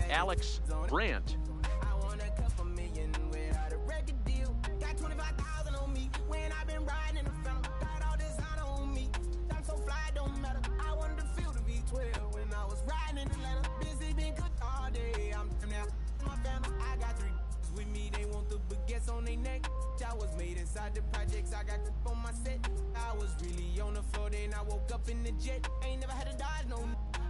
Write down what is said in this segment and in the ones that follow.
Alex Brandt. I want a couple million without a record deal. Got 25,000 on me when I've been riding in the phantom. Got all designer on me. I'm so fly, don't matter. I wanted to feel the V12 when I was riding in Atlanta. Busy been cooked all day. I'm now my family. I got three with me. They want the baguettes on their neck. I was made inside the projects. I got on my set. I was really on the floor. Then I woke up in the jet. Ain't never had to dodge no.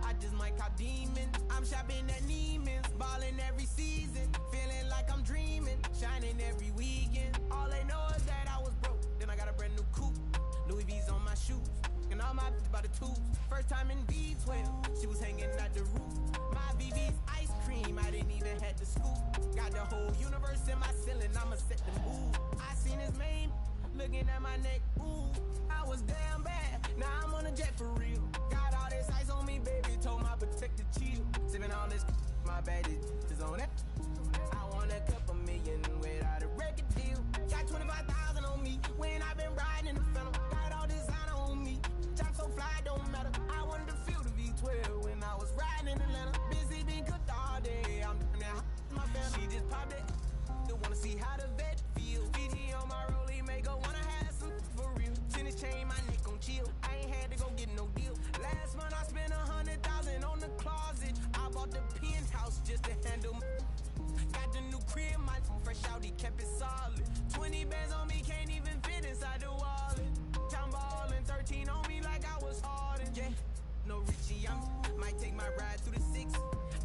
I just might cop demons. I'm shopping at Neiman's, balling every season, feeling like I'm dreaming, shining every weekend. All they know is that I was broke. Then I got a brand new coupe, Louis V's on my shoes, and all my by the tubes. First time in B12, she was hanging at the roof. My VV's ice cream, I didn't even have to scoop. Got the whole universe in my ceiling, I'ma set the mood. I seen his main, looking at my neck, ooh. I was damn bad, now I'm on a jet for real. Got all this ice on me, baby, told my protector chill. Sipping all this, my bad is on it. I want a couple million without a record deal. Got 25,000 on me when I've been riding in the phantom. Got all designer on me, I'm so fly, don't matter. I wanted to feel the V12 when I was riding in Atlanta. Busy been cooked all day, I'm now my family. She just popped it, they wanna see how the vet feels. VT on my rollie, make her wanna have some for real. Tennis chain, my neck on chill. I ain't had to go get no deal. Last month I spent 100,000 on the closet. I bought the penthouse just to handle. Got the new crib, my fresh out, he kept it solid. 20 bands on me, can't even fit inside the wallet. I'm ballin', 13 on me like I was Harden. Yeah, no Richie, might take my ride through the six.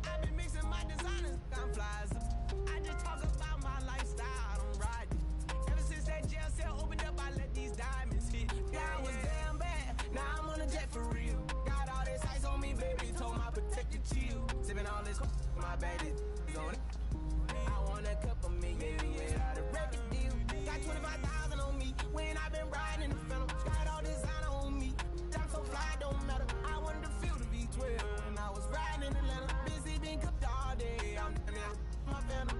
I've been mixing my designers, I'm flies. I just talk about my lifestyle, I don't ride it. Ever since that jail cell opened up, I let these diamonds hit. Yeah, I was damn bad, now I'm on a jet for real. Got all this ice on me, baby, told my protector chill. Sipping all this, my bad is on it. I want a couple million without a record deal. Got 25,000 on me when I've been riding in the phantom. Got all designer on me, I'm so fly, don't matter. I wanted to feel the V12 when I was riding in Atlanta. Busy been cooked all day, I'm now my phantom.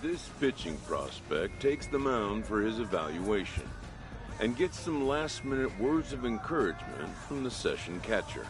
This pitching prospect takes the mound for his evaluation and gets some last-minute words of encouragement from the session catcher.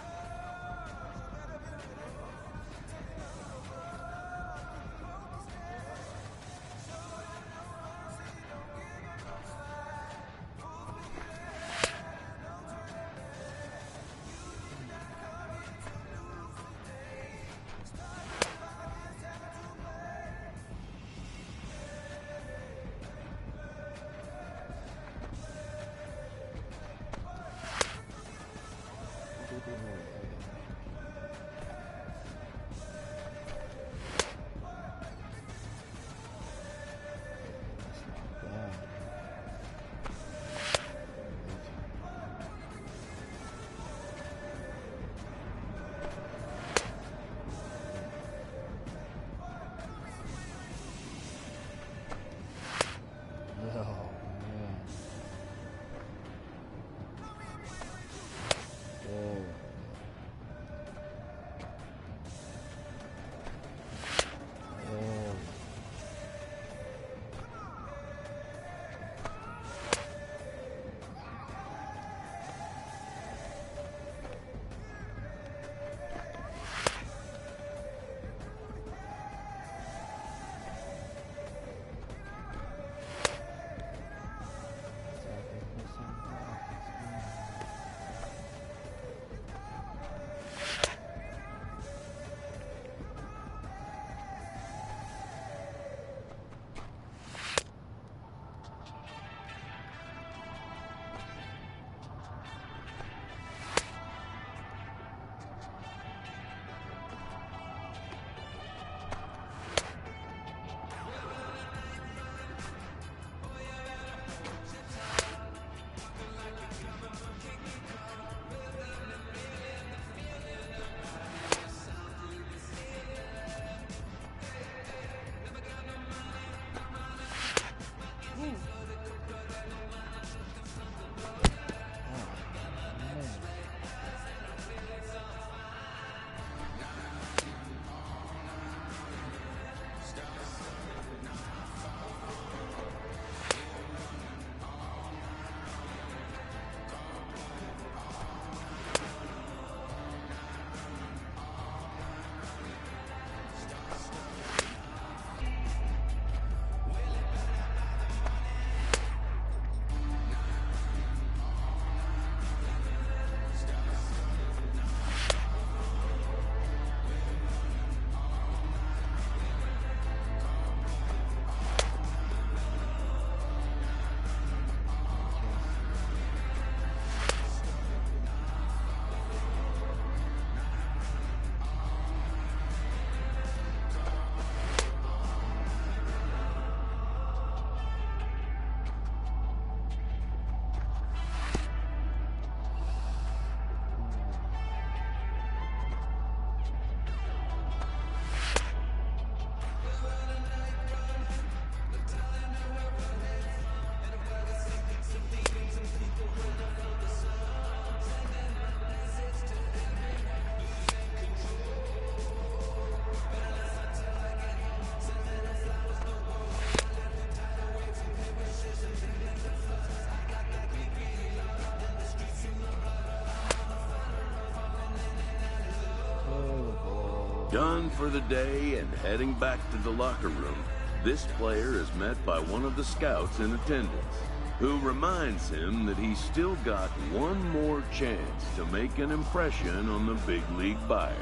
Done for the day and heading back to the locker room, this player is met by one of the scouts in attendance, who reminds him that he's still got one more chance to make an impression on the big league buyers.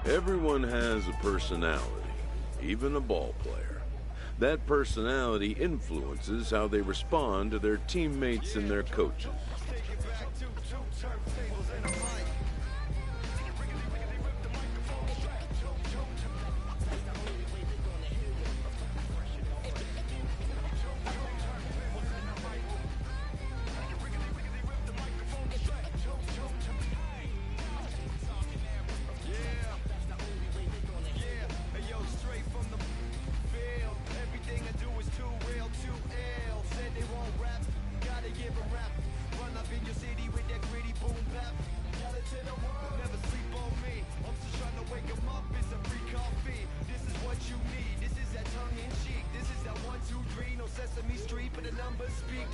Everyone has a personality, even a ball player. That personality influences how they respond to their teammates and their coaches.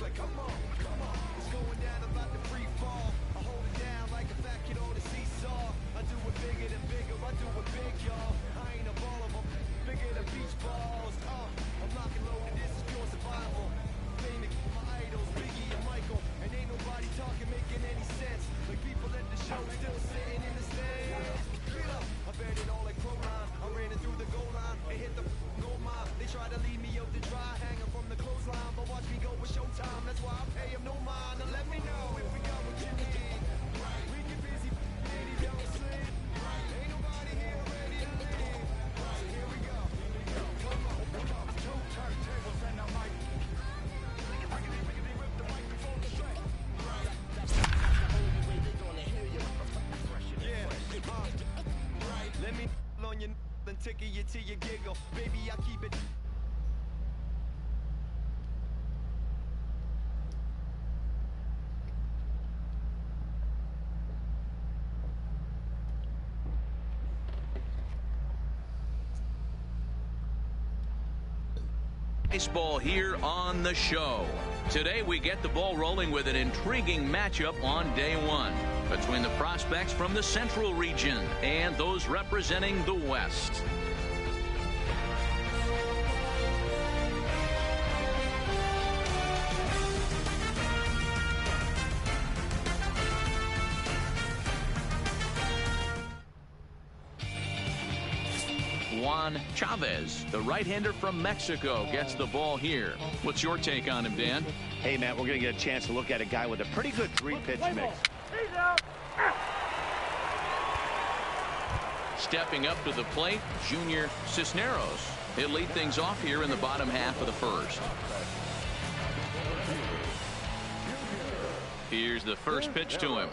like, come on, it's going down about the free fall. I hold it down like a fat kid on a seesaw. I do it bigger than bigger, I do it big, y'all. I ain't a ball of them, bigger than beach balls. I'm locked and loaded, this is pure survival. Phoenix, my idols, Biggie and Michael. And ain't nobody talking, making any sense. Like people at the show still sitting in the stands. Get up, I bet it all like Proline. I ran it through the goal line and hit the goal mine. They try to leave me out to dry, hanging from the clothesline. But watch me go with showtime, that's why I pay them no mind. Now let me know if we got what you need. We get busy, ladies don't sleep. Ain't nobody here ready to leave. So here we go. Come on, two turntables and a mic. Rip the microphone straight. Let me on your and tickle you till you giggle. Baby, I keep it. Baseball here on the show. Today we get the ball rolling with an intriguing matchup on day one between the prospects from the Central region and those representing the West. Juan Chavez, the right-hander from Mexico, gets the ball here. What's your take on him, Dan? Hey, Matt, we're going to get a chance to look at a guy with a pretty good three-pitch mix. Stepping up to the plate, Junior Cisneros. He'll lead things off here in the bottom half of the first. Here's the first pitch to him.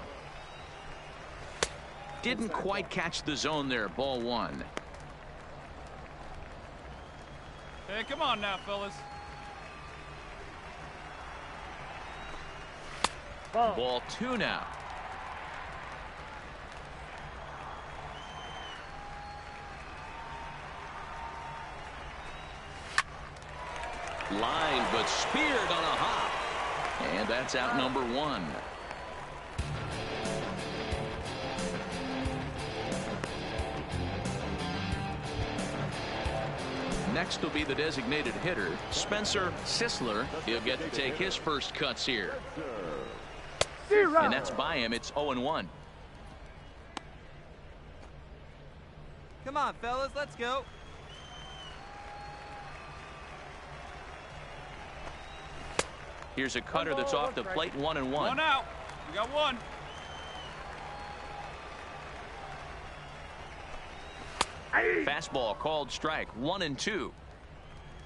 Didn't quite catch the zone there, ball one. Hey, come on now, fellas. Ball two now. Line, but speared on a hop. And that's out number one. Next will be the designated hitter, Spencer Sisler. He'll get to take his first cuts here. And that's by him. It's 0-1. Come on, fellas, let's go. Here's a cutter that's off the plate, 1-1. One out. We got one. Fastball called strike, 1-2.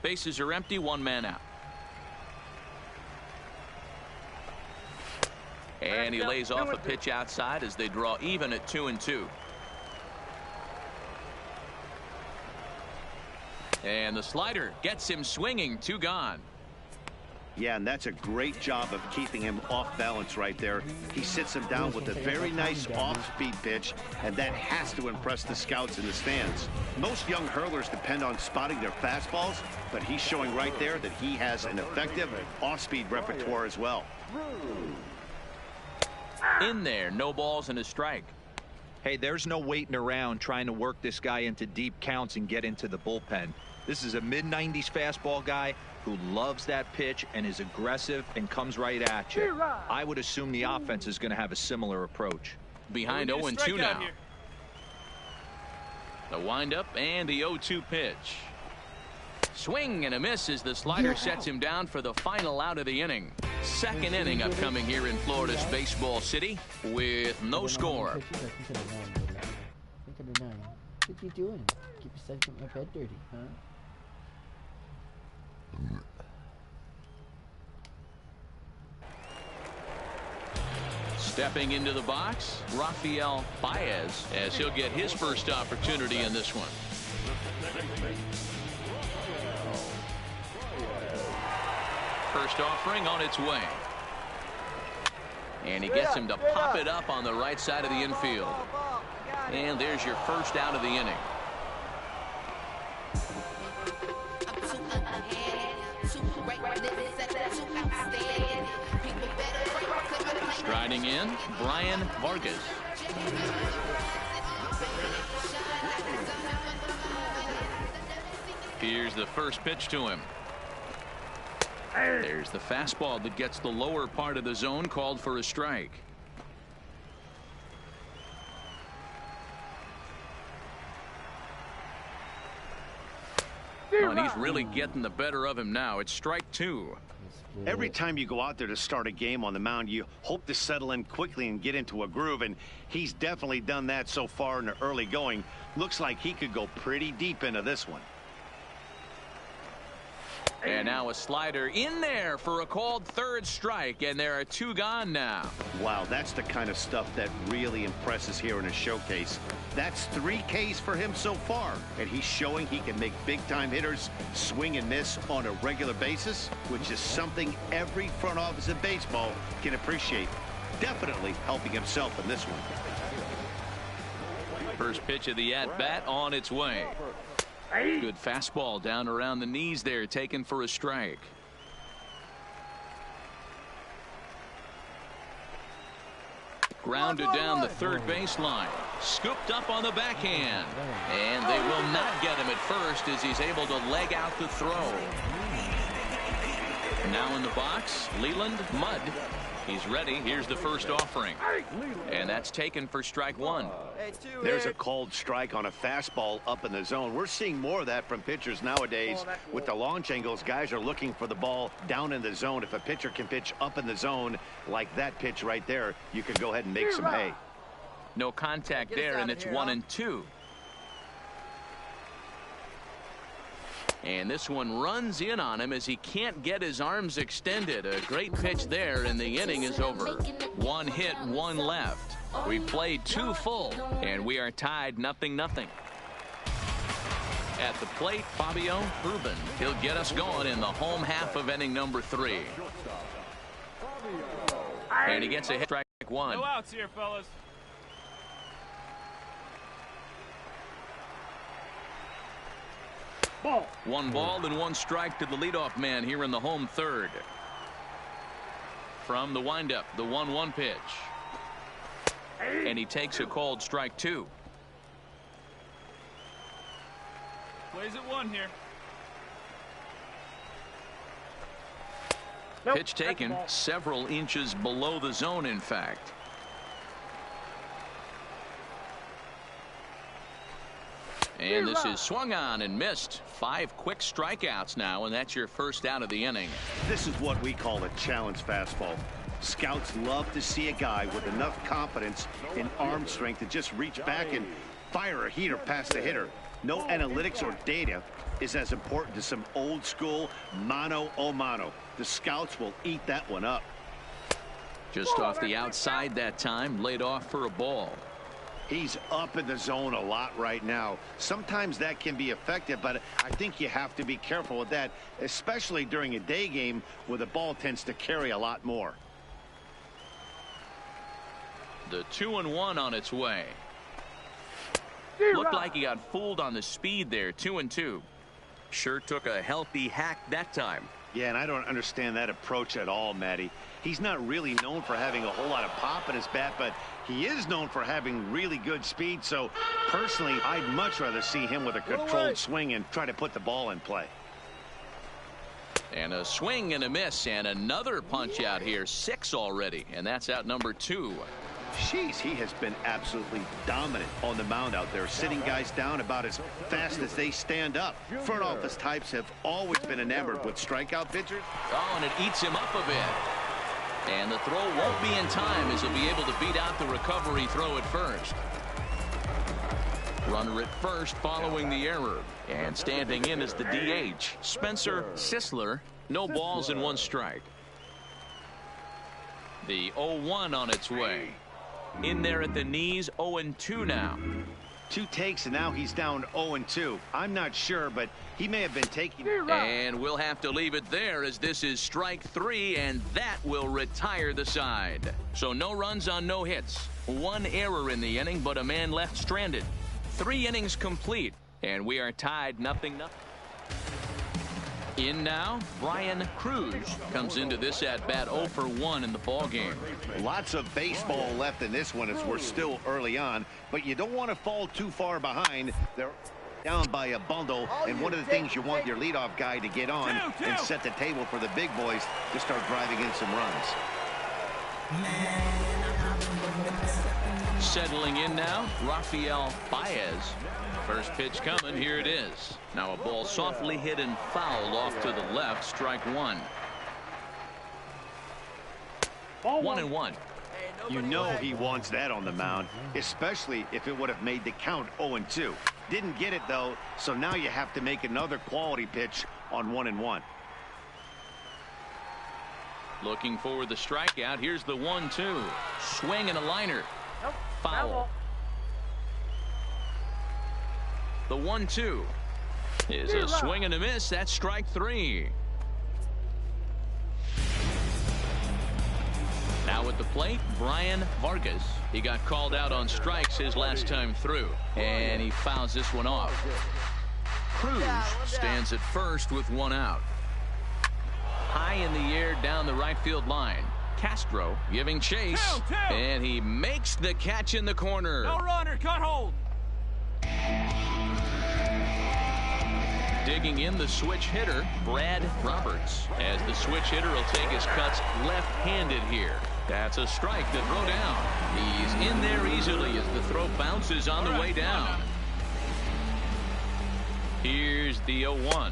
Bases are empty, one man out. And he lays off a pitch outside as they draw even at 2-2. And the slider gets him swinging, two gone. Yeah, and that's a great job of keeping him off balance right there. He sits him down with a very nice off-speed pitch, and that has to impress the scouts in the stands. Most young hurlers depend on spotting their fastballs, but he's showing right there that he has an effective off-speed repertoire as well. In there, no balls and a strike. Hey, there's no waiting around trying to work this guy into deep counts and get into the bullpen. This is a mid-90s fastball guy who loves that pitch and is aggressive and comes right at you. I would assume the offense is going to have a similar approach. Behind 0-2 now. The windup and the 0-2 pitch. Swing and a miss as the slider sets him down for the final out of the inning. Second inning upcoming here in Florida's Baseball City with no score. What are you doing? Keep yourself getting my bed dirty, huh? Stepping into the box, Rafael Baez, as he'll get his first opportunity in this one. First offering on its way. And he gets him to pop it up on the right side of the infield. And there's your first out of the inning. Striding in, Brian Vargas. Here's the first pitch to him. There's the fastball that gets the lower part of the zone, called for a strike. Oh, and he's really getting the better of him now. It's strike 2. Every time you go out there to start a game on the mound, you hope to settle in quickly and get into a groove, and he's definitely done that so far in the early going. Looks like he could go pretty deep into this one. And now a slider in there for a called third strike, and there are 2 gone now. Wow, that's the kind of stuff that really impresses here in a showcase. That's 3 Ks for him so far, and he's showing he can make big-time hitters swing and miss on a regular basis, which is something every front office in baseball can appreciate. Definitely helping himself in this one. First pitch of the at-bat on its way. Good fastball down around the knees there, taken for a strike. Grounded down the third baseline. Scooped up on the backhand. And they will not get him at first as he's able to leg out the throw. Now in the box, Leland Mudd. He's ready. Here's the first offering. And that's taken for strike 1. There's a called strike on a fastball up in the zone. We're seeing more of that from pitchers nowadays. With the launch angles, guys are looking for the ball down in the zone. If a pitcher can pitch up in the zone like that pitch right there, you can go ahead and make some hay. No contact there, and it's 1-2. And this one runs in on him as he can't get his arms extended. A great pitch there, and the inning is over. 1 hit, 1 left. We played 2 full, and we are tied 0-0. At the plate, Fabio Rubin. He'll get us going in the home half of inning number 3. And he gets a hit, strike 1. No outs here, fellas. Ball. 1 ball and 1 strike to the leadoff man here in the home third. From the windup, the 1-1 pitch. And he takes a called strike 2. Plays at 1 here. Pitch taken several inches below the zone, in fact. And this is swung on and missed. 5 quick strikeouts now, and that's your first out of the inning. This is what we call a challenge fastball. Scouts love to see a guy with enough confidence and arm strength to just reach back and fire a heater past the hitter. No analytics or data is as important as some old school mano-a-mano. The scouts will eat that one up. Just off the outside that time, laid off for a ball. He's up in the zone a lot right now. Sometimes that can be effective, but I think you have to be careful with that, especially during a day game where the ball tends to carry a lot more. The 2-1 on its way. Looked like he got fooled on the speed there. 2-2. Sure took a healthy hack that time. Yeah, and I don't understand that approach at all, Matty. He's not really known for having a whole lot of pop in his bat, but he is known for having really good speed. So personally, I'd much rather see him with a controlled swing and try to put the ball in play. And a swing and a miss, and another punch out here. 6 already, and that's out number 2. Jeez, he has been absolutely dominant on the mound out there, sitting guys down about as fast as they stand up. Front office types have always been enamored with strikeout pitchers. Oh, and it eats him up a bit. And the throw won't be in time as he'll be able to beat out the recovery throw at first. Runner at first following the error. And standing in is the DH, Spencer Sisler. No balls and 1 strike. The 0-1 on its way. In there at the knees, 0-2 now. 2 takes, and now he's down 0-2. I'm not sure, but he may have been taking. And we'll have to leave it there as this is strike 3, and that will retire the side. So no runs on no hits. 1 error in the inning, but a man left stranded. 3 innings complete, and we are tied 0-0. In now, Brian Cruz comes into this at bat 0 for 1 in the ball game. Lots of baseball left in this one as we're still early on, but you don't want to fall too far behind. They're down by a bundle, and one of the things you want your leadoff guy to get on and set the table for the big boys to start driving in some runs. Settling in now, Rafael Baez. First pitch coming, here it is. Now a ball softly hit and fouled off to the left, strike one. 1-1. You know he wants that on the mound, especially if it would have made the count 0-2. Didn't get it, though, so now you have to make another quality pitch on 1-1. Looking for the strikeout. Here's the 1-2. Swing and a liner. Foul. The 1-2 is a swing and a miss. That's strike three. Now at the plate, Brian Vargas. He got called out on strikes his last time through, and he fouls this one off. Cruz stands at first with one out. High in the air down the right field line. Castro giving chase, and he makes the catch in the corner. No runner, cut hold. Digging in the switch hitter, Brad Roberts, as the switch hitter will take his cuts left-handed here. That's a strike to throw down. He's in there easily as the throw bounces on the way down. Here's the 0-1.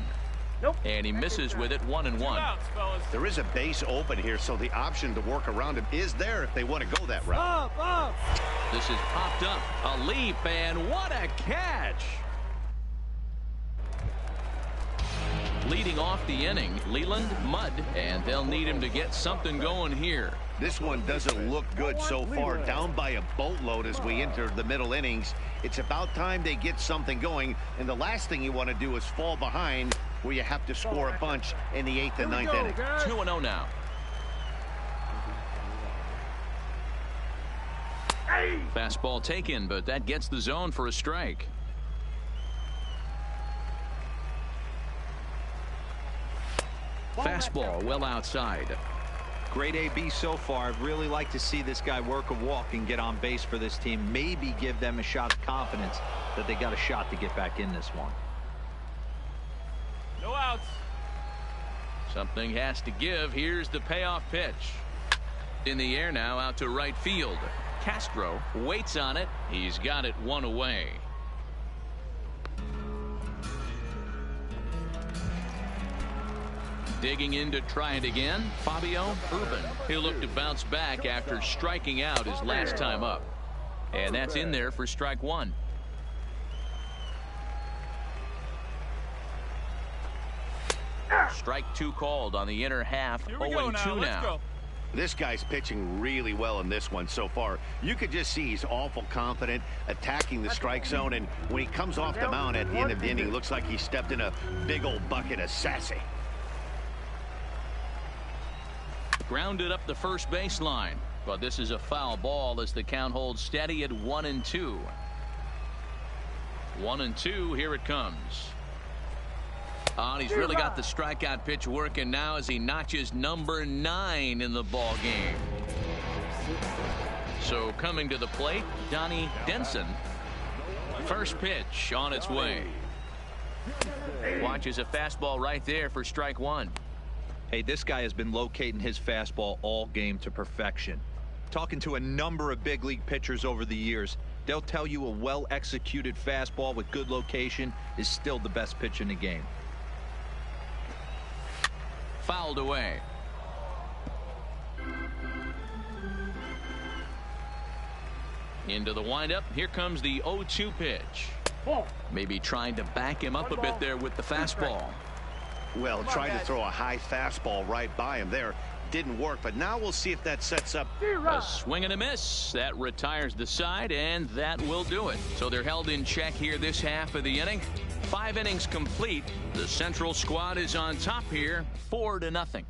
And he misses with it, 1-1. There is a base open here, so the option to work around him is there if they want to go that route. This is popped up. A leap, and what a catch! Leading off the inning, Leland Mudd, and they'll need him to get something going here. This one doesn't look good so far, down by a boatload as we enter the middle innings. It's about time they get something going, and the last thing you want to do is fall behind where you have to score a bunch in the 8th and 9th inning. 2-0 now. Fastball taken, but that gets the zone for a strike. Fastball well outside. Great AB so far. I'd really like to see this guy work a walk and get on base for this team. Maybe give them a shot of confidence that they got a shot to get back in this one. No outs. Something has to give. Here's the payoff pitch. In the air now, out to right field. Castro waits on it. He's got it one away. Digging in to try it again, Fabio Urban. He'll look to bounce back after striking out his last time up. And that's in there for strike one. Strike two called on the inner half. 0-2 now. This guy's pitching really well in this one so far. You could just see he's awful confident attacking the strike zone, and when he comes off the mound at the end of the inning, it looks like he stepped in a big old bucket of sassy. Grounded up the first baseline, but this is a foul ball as the count holds steady at 1-2. 1-2, here it comes. And he's really got the strikeout pitch working now as he notches number 9 in the ball game. So coming to the plate, Donnie Denson. First pitch on its way. Watches a fastball right there for strike one. Hey, this guy has been locating his fastball all game to perfection. Talking to a number of big league pitchers over the years, they'll tell you a well-executed fastball with good location is still the best pitch in the game. Fouled away. Into the windup. Here comes the 0-2 pitch. Maybe trying to back him up a bit there with the fastball. Well, tried to throw a high fastball right by him there. Didn't work, but now we'll see if that sets up a swing and a miss. That retires the side, and that will do it. So they're held in check here this half of the inning. 5 innings complete. The Central squad is on top here, 4-0.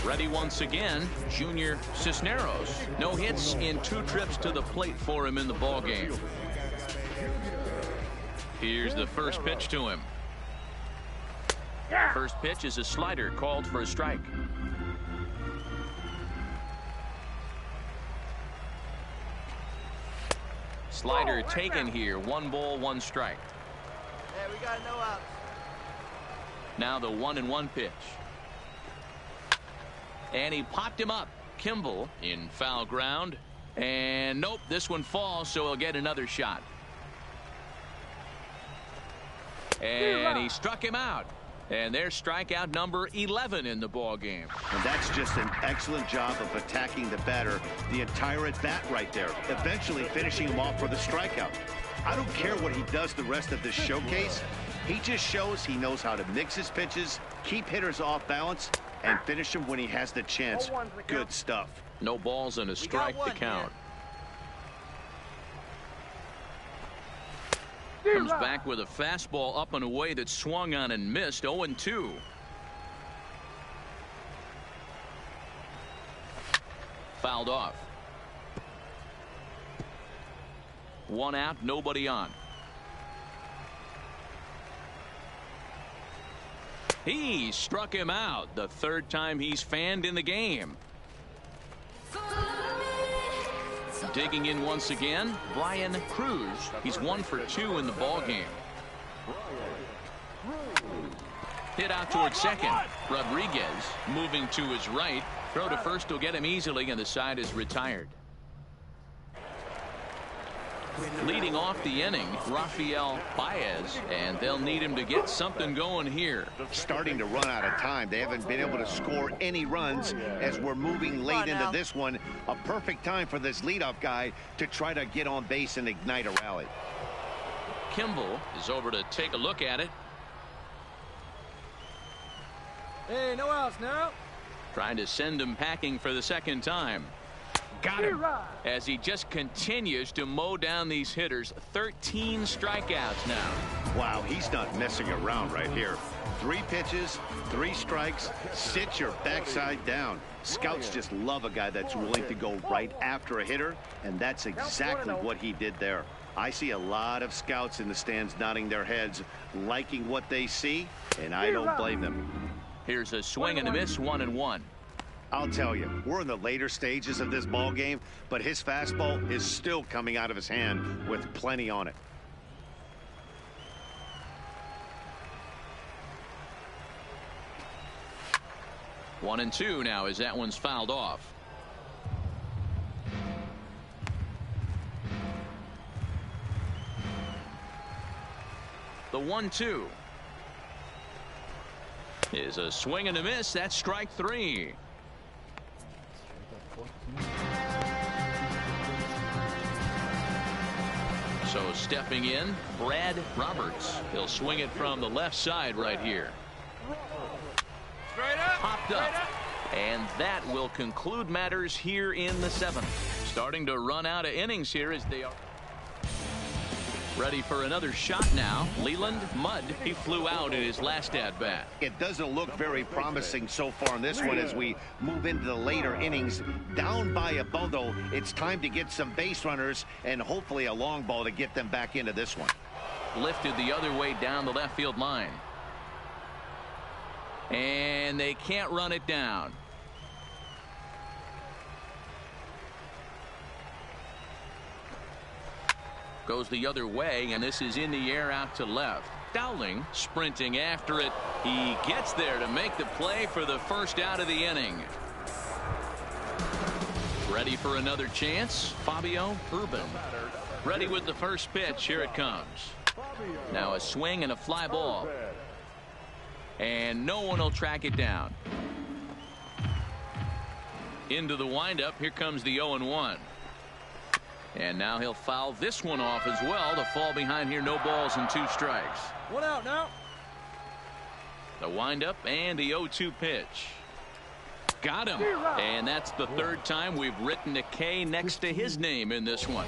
Ready once again, Junior Cisneros. No hits in 2 trips to the plate for him in the ball game. Here's the first pitch to him. First pitch is a slider called for a strike. Slider taken here. 1 ball, 1 strike. Hey, we got no outs. Now the 1-1 pitch. And he popped him up. Kimball in foul ground. And nope, this one falls, so he'll get another shot. And he struck him out. And there's strikeout number 11 in the ball game. And that's just an excellent job of attacking the batter the entire at bat right there, eventually finishing him off for the strikeout. I don't care what he does the rest of this showcase. He just shows he knows how to mix his pitches, keep hitters off balance, and finish them when he has the chance. Good stuff. No balls and a strike to count. Comes back with a fastball up and away that swung on and missed. 0-2. Fouled off. 1 out, nobody on. He struck him out. The 3rd time he's fanned in the game. Digging in once again, Brian Cruz. He's 1 for 2 in the ball game. Hit out towards second. Rodriguez moving to his right. Throw to first will get him easily, and the side is retired. Leading off the inning, Rafael Baez, and they'll need him to get something going here. Starting to run out of time. They haven't been able to score any runs as we're moving late into this one. A perfect time for this leadoff guy to try to get on base and ignite a rally. Kimball is over to take a look at it. Hey, no outs now. Trying to send him packing for the 2nd time. Got him. As he just continues to mow down these hitters. 13 strikeouts now. Wow, he's not messing around right here. 3 pitches, 3 strikes. Sit your backside down. Scouts just love a guy that's willing to go right after a hitter, and that's exactly what he did there. I see a lot of scouts in the stands nodding their heads, liking what they see, and I don't blame them. Here's a swing and a miss. 1-1. I'll tell you, we're in the later stages of this ball game, but his fastball is still coming out of his hand with plenty on it. One and two now as that one's fouled off. The 1-2 is a swing and a miss. That's strike 3. So stepping in, Brad Roberts. He'll swing it from the left side right here. Straight up. Popped up. And that will conclude matters here in the 7th. Starting to run out of innings here as they are ready for another shot now. Leland Mudd, he flew out in his last at-bat. It doesn't look very promising so far in this one as we move into the later innings. Down by a bundle, it's time to get some base runners and hopefully a long ball to get them back into this one. Lifted the other way down the left field line. And they can't run it down. Goes the other way, and this is in the air out to left. Dowling sprinting after it. He gets there to make the play for the first out of the inning. Ready for another chance? Fabio Urban. Ready with the first pitch. Here it comes. Now a swing and a fly ball. And no one will track it down. Into the windup. Here comes the 0-1. And now he'll foul this one off as well to fall behind here. No balls and 2 strikes. 1 out now. The windup and the 0-2 pitch. Got him. And that's the 3rd time we've written a K next to his name in this one.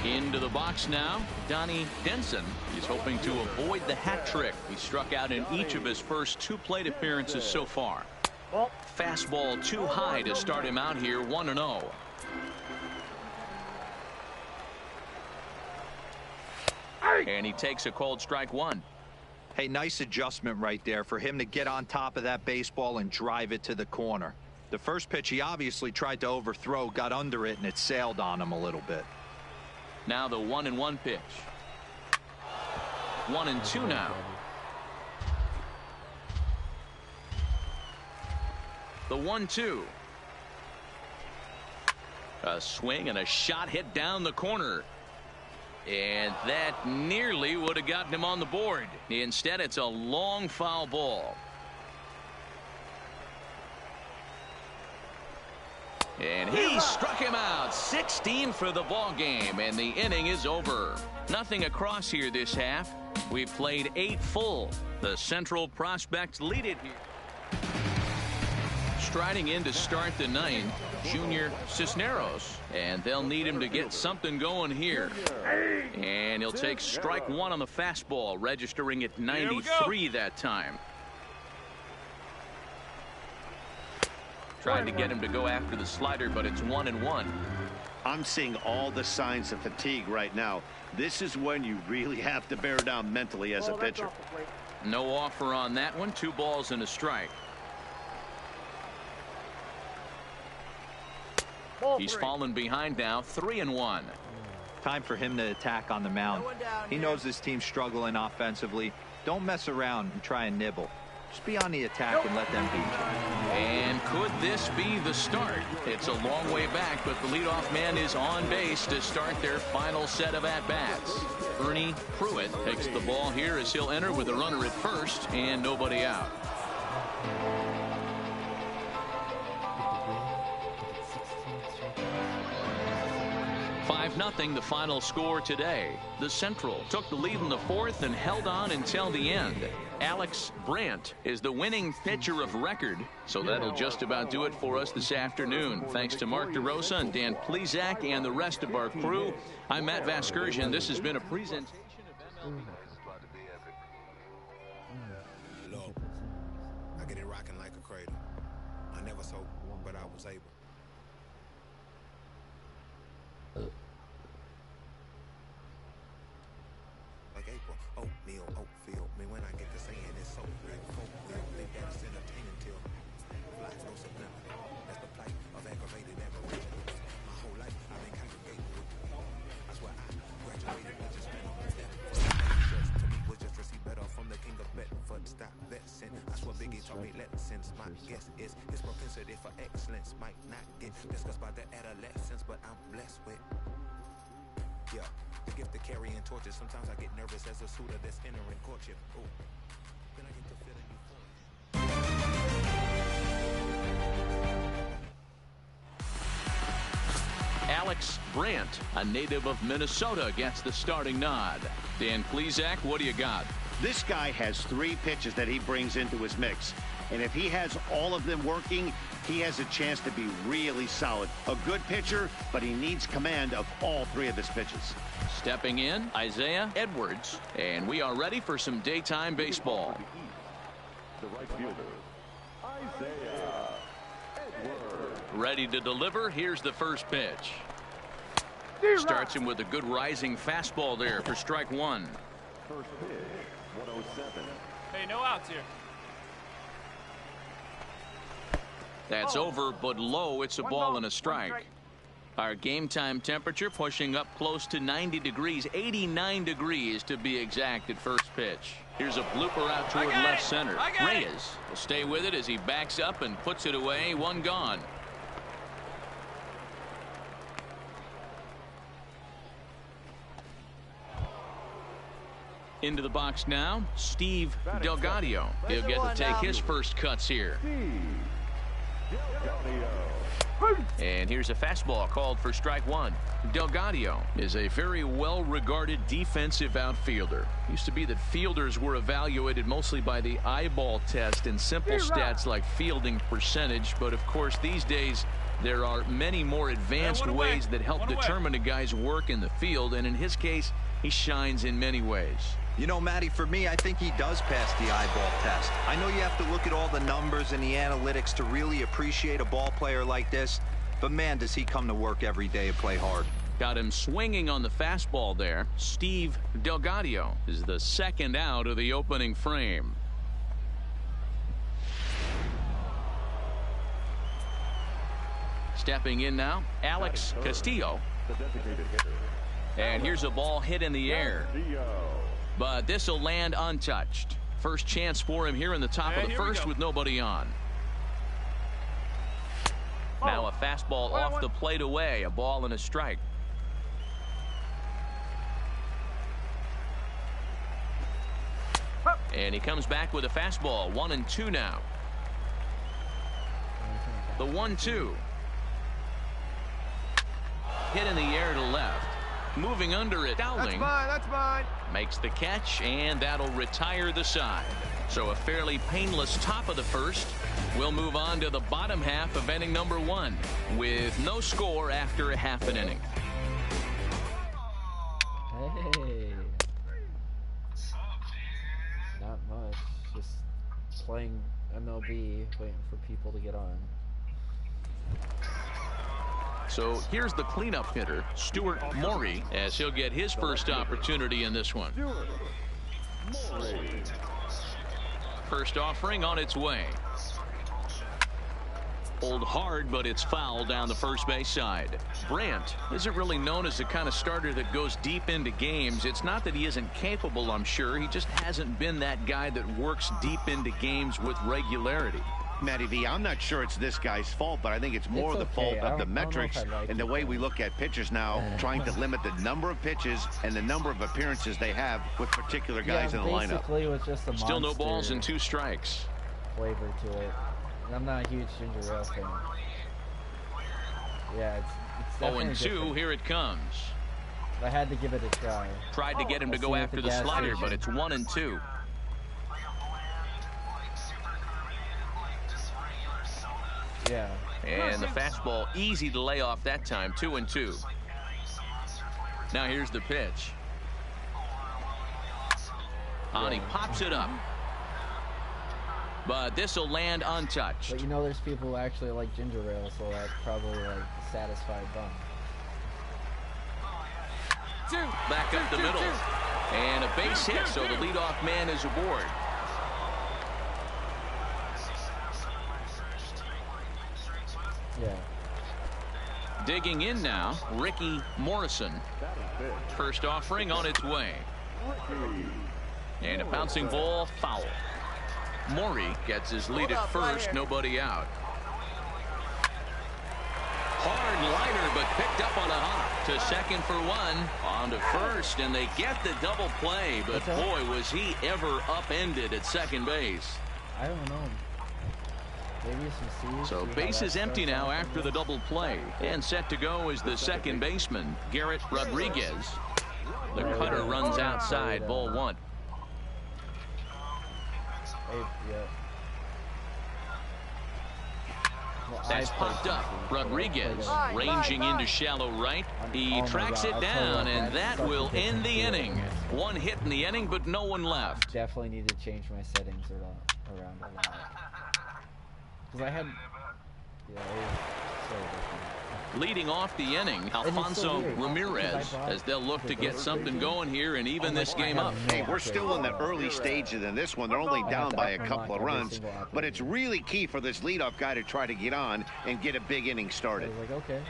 Into the box now, Donnie Denson. He's hoping to avoid the hat trick. He struck out in each of his first 2 plate appearances so far. Fastball too high to start him out here. 1-0. And he takes a called strike one. Hey, nice adjustment right there for him to get on top of that baseball and drive it to the corner. The first pitch he obviously tried to overthrow, got under it, and it sailed on him a little bit. Now the 1-1 pitch. 1-2 now. The 1-2. A swing and a shot hit down the corner. And that nearly would have gotten him on the board. Instead, it's a long foul ball. And he struck him out. 16 for the ball game, and the inning is over. Nothing across here this half. We've played 8 full. The Central prospects lead it here. Striding in to start the 9th, Junior Cisneros, and they'll need him to get something going here. And he'll take strike one on the fastball, registering at 93 that time. Tried to get him to go after the slider, but it's 1-1. I'm seeing all the signs of fatigue right now. This is when you really have to bear down mentally as a pitcher. No offer on that one. 2 balls and a strike. He's fallen behind now, 3-1. Time for him to attack on the mound. He knows this team's struggling offensively. Don't mess around and try and nibble. Just be on the attack and let them beat you. And could this be the start? It's a long way back, but the leadoff man is on base to start their final set of at-bats. Ernie Pruitt takes the ball here as he'll enter with a runner at first and nobody out. 5-0 the final score today. The Central took the lead in the 4th and held on until the end. Alex Brandt is the winning pitcher of record, so that'll just about do it for us this afternoon. Thanks to Mark DeRosa and Dan Plesac and the rest of our crew. I'm Matt Vasgersian. This has been a presentation of MLB. Look, I get it rocking like a cradle. I never sold, but I was able. Like April, oatmeal, oatfield. Me when I get to saying it's so real. Folk will think that it's entertaining till life goes subliminal. That's the plight of aggravated aberration. My whole life I've been congregating with the people. That's why I graduated with just been on that. To me was just receive better from the king of Bedford. Stop vexing. That's what Biggie taught me. Let sense. My guess is his propensity for excellence might not get discussed by the adolescents, but I'm blessed with. Yeah, the gift of carrying torches. Sometimes I get nervous as a suitor that's entering courtship. Ooh, then I get to feeling euphoric. Alex Brandt, a native of Minnesota, gets the starting nod. Dan Plesac, what do you got? This guy has 3 pitches that he brings into his mix. And if he has all of them working, he has a chance to be really solid. A good pitcher, but he needs command of all 3 of his pitches. Stepping in, Isaiah Edwards. And we are ready for some daytime baseball. The right fielder, Isaiah Edwards. Ready to deliver. Here's the first pitch. Starts him with a good rising fastball there for strike one. First pitch, 107. Hey, no outs here. That's over, but low. It's a ball and a strike. Our game time temperature pushing up close to 90 degrees, 89 degrees to be exact at first pitch. Here's a blooper out toward left center. Reyes will stay with it as he backs up and puts it away. One gone. Into the box now, Steve Delgadio. He'll get to take his first cuts here. And here's a fastball called for strike one. Delgadio is a very well-regarded defensive outfielder. Used to be that fielders were evaluated mostly by the eyeball test and simple stats like fielding percentage. But of course, these days, there are many more advanced ways that help determine a guy's work in the field. And in his case, he shines in many ways. You know, Matty, for me, I think he does pass the eyeball test. I know you have to look at all the numbers and the analytics to really appreciate a ball player like this, but man, does he come to work every day and play hard. Got him swinging on the fastball there. Steve Delgadio is the second out of the opening frame. Stepping in now, Alex Castillo. And here's a ball hit in the air. But this will land untouched. First chance for him here in the top of the first with nobody on. Now a fastball off the plate away. A ball and a strike. And he comes back with a fastball. 1-2 now. The 1-2. Hit in the air to left. Moving under it, Dowling. That's mine. Makes the catch, and that'll retire the side. So a fairly painless top of the first. We'll move on to the bottom half of inning number 1 with no score after a half an inning. Hey. Not much. Just playing MLB, waiting for people to get on. So here's the cleanup hitter, Stuart Morey, as he'll get his first opportunity in this one. First offering on its way. Pulled hard, but it's foul down the first base side. Brandt isn't really known as the kind of starter that goes deep into games. It's not that he isn't capable, I'm sure. He just hasn't been that guy that works deep into games with regularity. Matty V, I'm not sure it's this guy's fault, but I think it's more the fault of the metrics and the way we look at pitchers now, trying to limit the number of pitches and the number of appearances they have with particular guys in the lineup. Basically, it was just a Still no balls and 2 strikes. Flavor to it. And I'm not a huge ginger ale fan. Yeah, it's definitely 0-2, different. here it comes. I had to give it a try. Tried to get him to go after the slider, but it's 1-2. Yeah. And the fastball easy to lay off that time. 2-2. Now here's the pitch. And he pops it up. But this will land untouched. But you know, there's people who actually like ginger ale, so that's probably like a satisfied bum. Back up the middle. And a base hit, so the leadoff man is aboard. Yeah. Digging in now, Ricky Morrison. First offering on its way. And a bouncing ball, foul. Morey gets his lead at first, nobody out. Hard liner, but picked up on a hop to second for 1. On to first, and they get the double play. But boy, was he ever upended at second base. I don't know. Maybe some seeds. So base is empty now after the double play. And set to go is the second baseman, Garrett Rodriguez. The cutter runs outside, ball 1. That's popped up. Rodriguez ranging into shallow right. He tracks it down, and that will end the inning. 1 hit in the inning, but no one left. Definitely need to change my settings around a lot. Because I had... Yeah, it was so different. Leading off the inning, Alfonso Ramirez, as they'll look to get something going here and even this game up. Hey, we're still in the early stages in this one. They're only down by a couple of runs, but it's really key for this leadoff guy to try to get on and get a big inning started. I was like, okay.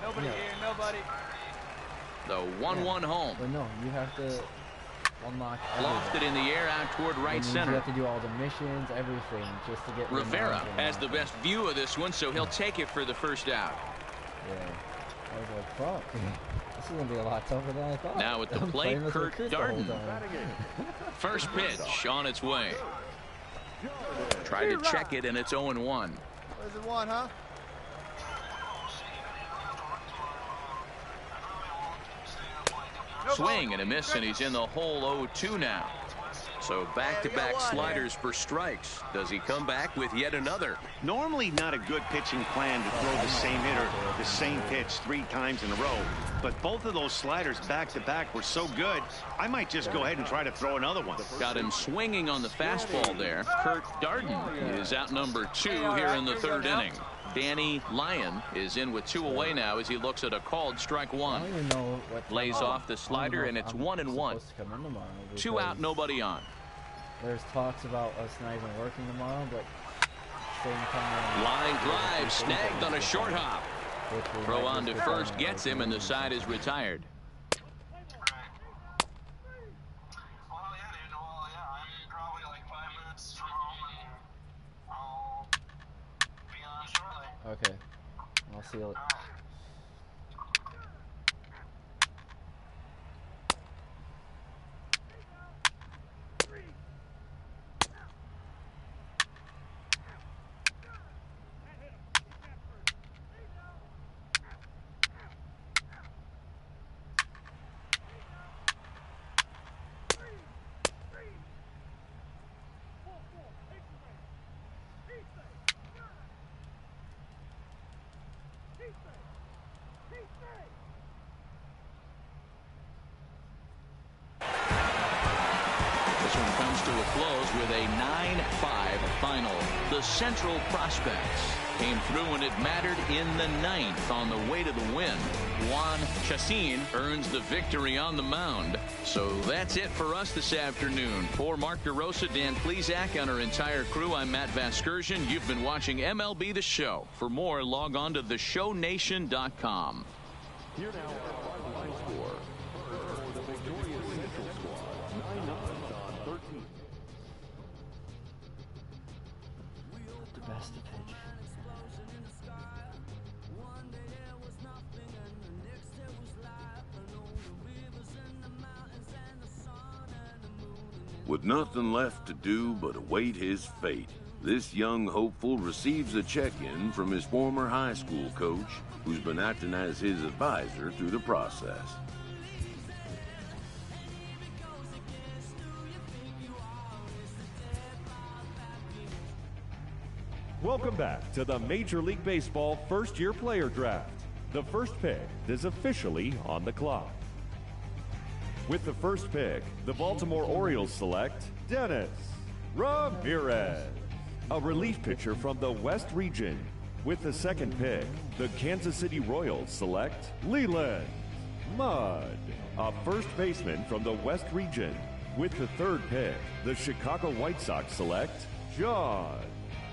Nobody here, nobody. The 1-1 home. But no, you have to unlock Lofted in the air out toward right center. You have to do all the missions, everything, just to get... Rivera has the best view of this one, so he'll take it for the first out. Yeah. I was like, fuck. This is going to be a lot tougher than I thought. Now at the plate, Kurt Darden. First pitch on its way. Tried to check it, and it's 0-1. Where's the 1, huh? Swing and a miss, and he's in the hole 0-2 now. So back-to-back sliders for strikes. Does he come back with yet another? Normally not a good pitching plan to throw the same hitter, the same pitch 3 times in a row. But both of those sliders back-to-back were so good, I might just go ahead and try to throw another one. Got him swinging on the fastball there. Kurt Darden is out number 2 here in the 3rd inning. Danny Lyon is in with 2 away now as he looks at a called strike 1. I don't even know what Lays off the slider, and it's 1-1. 2 out, nobody on. There's talks about us not even working tomorrow, but same time. Line drive snagged on a short hop. Throw on to first gets him, and the side is retired. Okay, I'll seal it. With a 9-5 final. The Central Prospects came through when it mattered in the 9th on the way to the win. Juan Chacin earns the victory on the mound. So that's it for us this afternoon. For Mark DeRosa, Dan Plesac, and our entire crew, I'm Matt Vasgersian. You've been watching MLB The Show. For more, log on to theshownation.com. Here now, our final score. For the victorious Central squad, 9 on 13. The best pitch. With nothing left to do but await his fate, this young hopeful receives a check-in from his former high school coach, who's been acting as his advisor through the process. Welcome back to the Major League Baseball first-year player draft. The first pick is officially on the clock. With the first pick, the Baltimore Orioles select Dennis Ramirez, a relief pitcher from the West region. With the second pick, the Kansas City Royals select Leland Mudd, a first baseman from the West region. With the third pick, the Chicago White Sox select John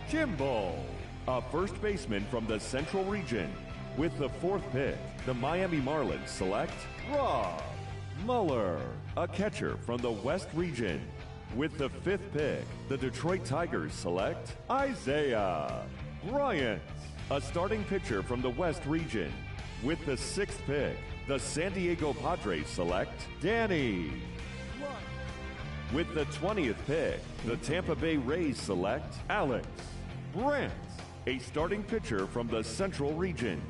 Kimball, a first baseman from the Central region. With the fourth pick, the Miami Marlins select Rob Muller, a catcher from the West region. With the fifth pick, the Detroit Tigers select Isaiah Bryant, a starting pitcher from the West region. With the sixth pick, the San Diego Padres select Danny. With the 20th pick, the Tampa Bay Rays select Alex Brandt, a starting pitcher from the Central region.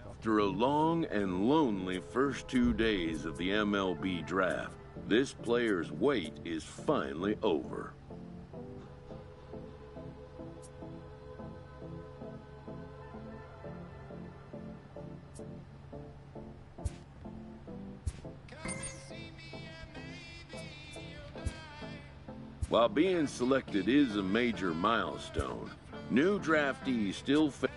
After a long and lonely first 2 days of the MLB draft, this player's wait is finally over. While being selected is a major milestone, new draftees still face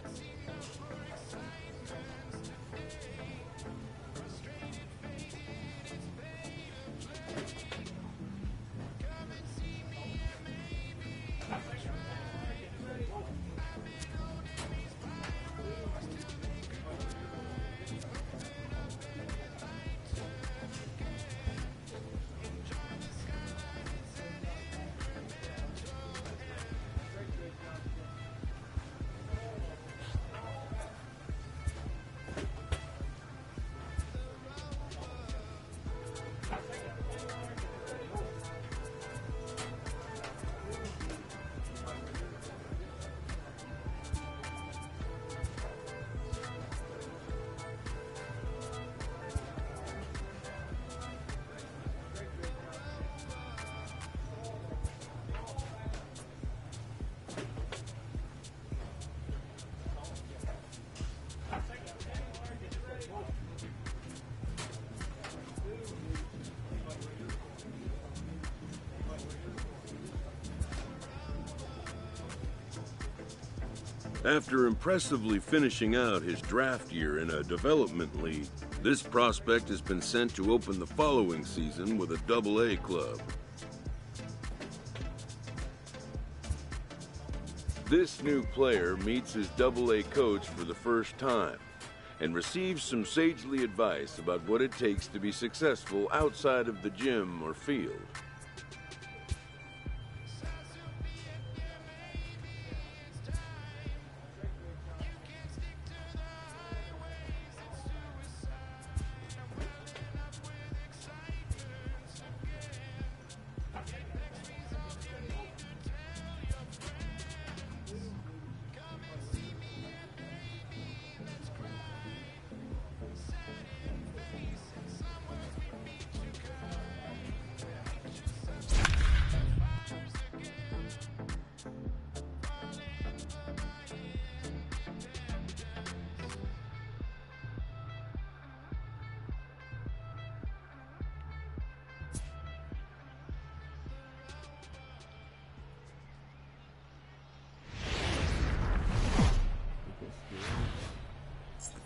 After impressively finishing out his draft year in a development league, this prospect has been sent to open the following season with a Double-A club. This new player meets his Double-A coach for the first time and receives some sagely advice about what it takes to be successful outside of the gym or field.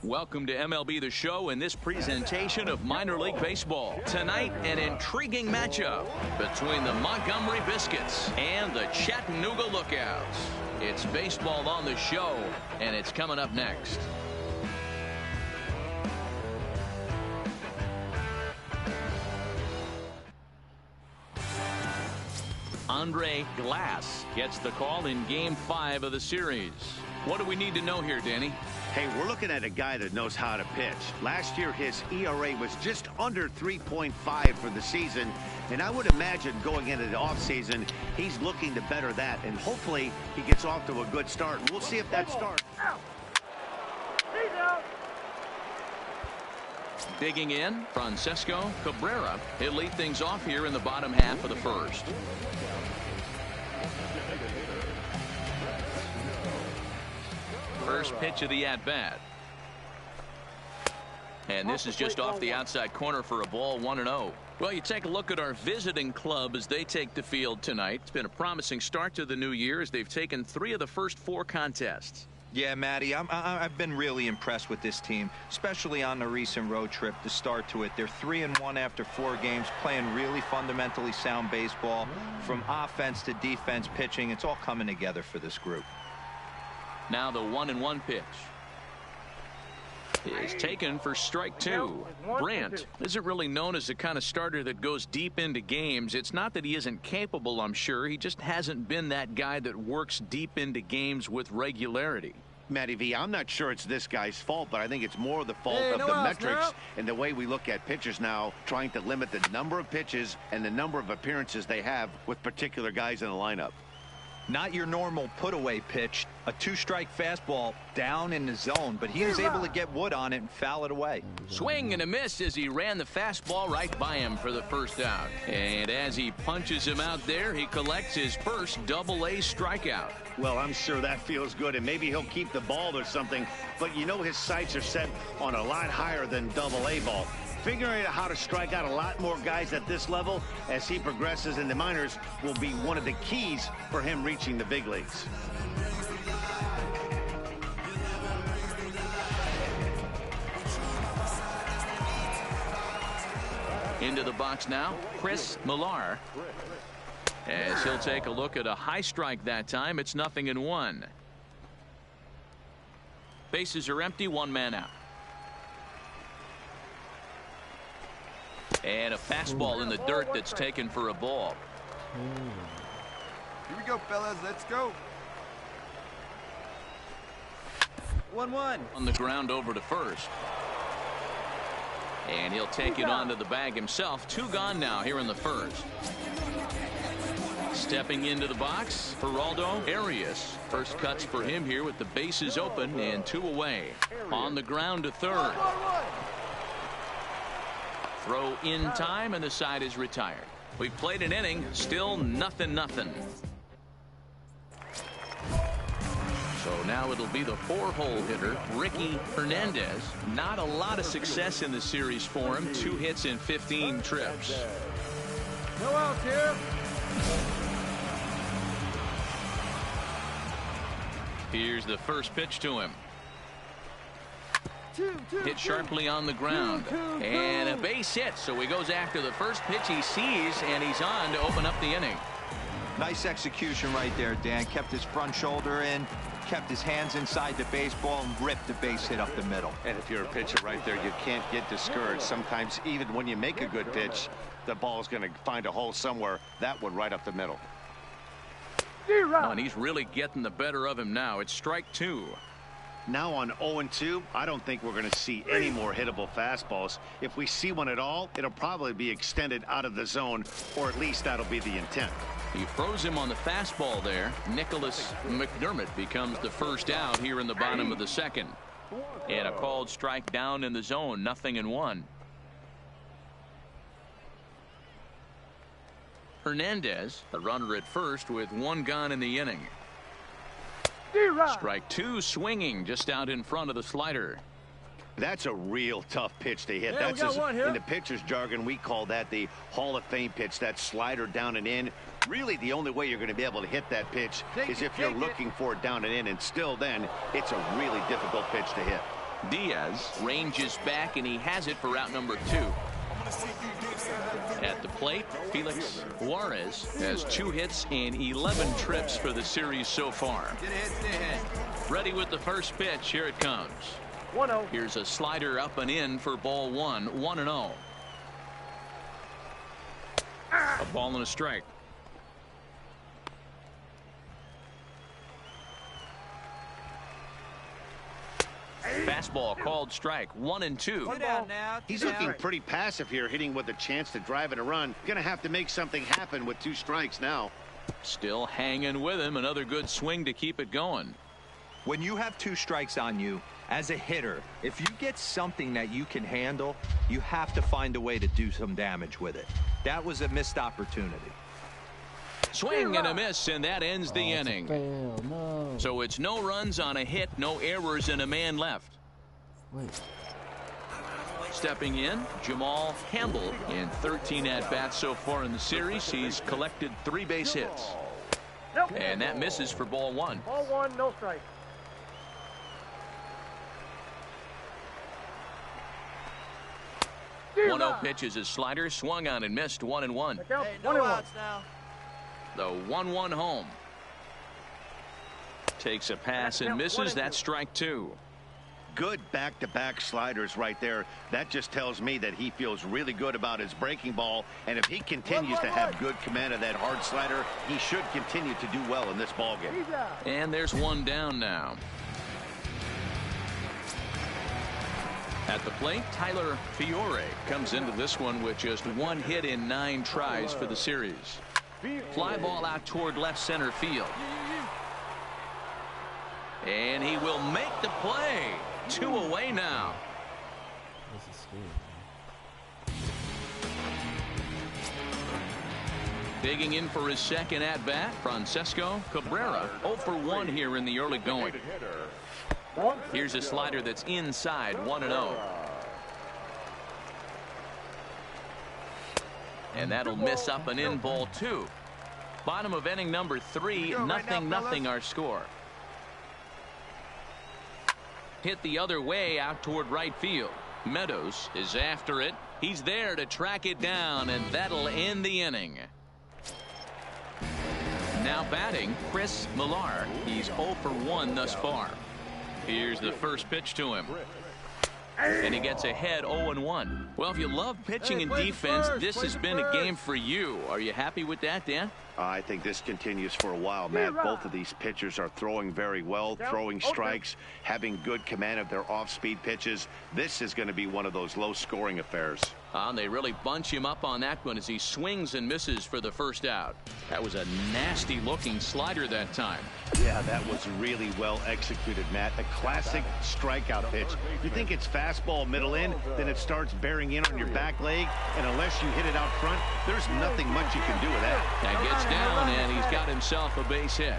Welcome to MLB The Show and this presentation of minor league baseball. Tonight, an intriguing matchup between the Montgomery Biscuits and the Chattanooga Lookouts. It's baseball on the show, and it's coming up next. Andre Glass gets the call in Game 5 of the series. What do we need to know here, Danny? Hey, we're looking at a guy that knows how to pitch. Last year, his ERA was just under 3.5 for the season, and I would imagine going into the offseason, he's looking to better that, and hopefully he gets off to a good start. We'll see if that starts. Digging in, Francisco Cabrera. He'll lead things off here in the bottom half of the first. First pitch of the at-bat. And this is just off the outside corner for a ball, 1-0. Well, you take a look at our visiting club as they take the field tonight. It's been a promising start to the new year as they've taken 3 of the first 4 contests. Yeah, Matty, I've been really impressed with this team, especially on the recent road trip to start to it. They're 3-1 after 4 games, playing really fundamentally sound baseball. From offense to defense, pitching, it's all coming together for this group. Now the 1-1 pitch is taken for strike 2. Brandt isn't really known as the kind of starter that goes deep into games. It's not that he isn't capable, I'm sure. He just hasn't been that guy that works deep into games with regularity. Matty V, I'm not sure it's this guy's fault, but I think it's more the fault of the metrics and the way we look at pitchers now, trying to limit the number of pitches and the number of appearances they have with particular guys in the lineup. Not your normal put-away pitch, a 2-strike fastball down in the zone, but he was able to get wood on it and foul it away. Swing and a miss as he ran the fastball right by him for the first out. And as he punches him out there, he collects his first Double-A strikeout. Well, I'm sure that feels good, and maybe he'll keep the ball or something, but you know his sights are set on a lot higher than Double-A ball. Figuring out how to strike out a lot more guys at this level as he progresses in the minors will be one of the keys for him reaching the big leagues. Into the box now, Chris Millar. As he'll take a look at a high strike that time, it's 0-1. Bases are empty, 1 man out. And a fastball in the dirt that's taken for a ball. Here we go, fellas. Let's go. 1-1. On the ground over to first. And he'll take it onto the bag himself. 2 gone now here in the first. Stepping into the box, Geraldo Arias. First cuts for him here with the bases open and 2 away. On the ground to third. Throw in time, and the side is retired. We've played an inning, still 0-0. So now it'll be the 4-hole hitter, Ricky Hernandez. Not a lot of success in the series for him. 2 hits in 15 trips. No outs here. Here's the first pitch to him. Hit sharply on the ground. And a base hit. So he goes after the first pitch he sees, and he's on to open up the inning. Nice execution right there, Dan. Kept his front shoulder in, kept his hands inside the baseball, and ripped the base hit up the middle. And if you're a pitcher right there, you can't get discouraged. Sometimes even when you make a good pitch, the ball's going to find a hole somewhere. That one right up the middle. Oh, and he's really getting the better of him now. It's strike 2. Now on 0-2, I don't think we're going to see any more hittable fastballs. If we see one at all, it'll probably be extended out of the zone, or at least that'll be the intent. He froze him on the fastball there. Nicholas McDermott becomes the first out here in the bottom of the second. And a called strike down in the zone, 0-1. Hernandez, the runner at first with 1 gone in the inning. Strike 2, swinging just out in front of the slider. That's a real tough pitch to hit. That's in the pitcher's jargon, we call that the Hall of Fame pitch. That slider down and in. Really, the only way you're going to be able to hit that pitch is if you're looking for it down and in, and still then, it's a really difficult pitch to hit. Diaz ranges back, and he has it for out number 2. At the plate, Felix Juarez has 2 hits and 11 trips for the series so far. Ready with the first pitch. Here it comes. 1-0. Here's a slider up and in for ball 1, 1-0. A ball and a strike. Fastball called strike, 1-2. He's looking pretty passive here, hitting with a chance to drive in a run. Gonna have to make something happen with 2 strikes now. Still hanging with him. Another good swing to keep it going. When you have 2 strikes on you, as a hitter, if you get something that you can handle, you have to find a way to do some damage with it. That was a missed opportunity. Swing and a miss, and that ends the inning. No. So it's no runs on a hit, no errors, and a man left. Wait. Stepping in, Jamal Campbell. In 13 at-bats so far in the series, he's collected 3 base hits. And that misses for ball 1. Ball 1, no strike. The 1-0 pitch is a slider, swung on and missed, 1-1. Hey, no outs now. The 1-1 home. Takes a pass and misses. That's strike 2. Good back-to-back sliders right there. That just tells me that he feels really good about his breaking ball, and if he continues to have good command of that hard slider, he should continue to do well in this ballgame. And there's 1 down now. At the plate, Tyler Fiore comes into this one with just 1 hit in 9 tries for the series. Fly ball out toward left center field. And he will make the play. 2 away now. This is scary. Digging in for his second at-bat, Francesco Cabrera. 0 for 1 here in the early going. Here's a slider that's inside, 1-0. And that'll miss up and in, ball 2. Bottom of inning number 3, 0-0 our score. Hit the other way out toward right field. Meadows is after it. He's there to track it down, and that'll end the inning. Now batting, Chris Millar. He's 0 for 1 thus far. Here's the first pitch to him. And he gets ahead 0-1. Well, if you love pitching and defense, this has been a game for you. Are you happy with that, Dan? I think this continues for a while, Matt. Both of these pitchers are throwing very well, throwing strikes, having good command of their off-speed pitches. This is going to be one of those low-scoring affairs. They really bunch him up on that one as he swings and misses for the first out. That was a nasty-looking slider that time. Yeah, that was really well executed, Matt. A classic strikeout pitch. You think it's fastball middle in, then it starts bearing in on your back leg, and unless you hit it out front, there's nothing much you can do with that. That gets down, and he's got himself a base hit.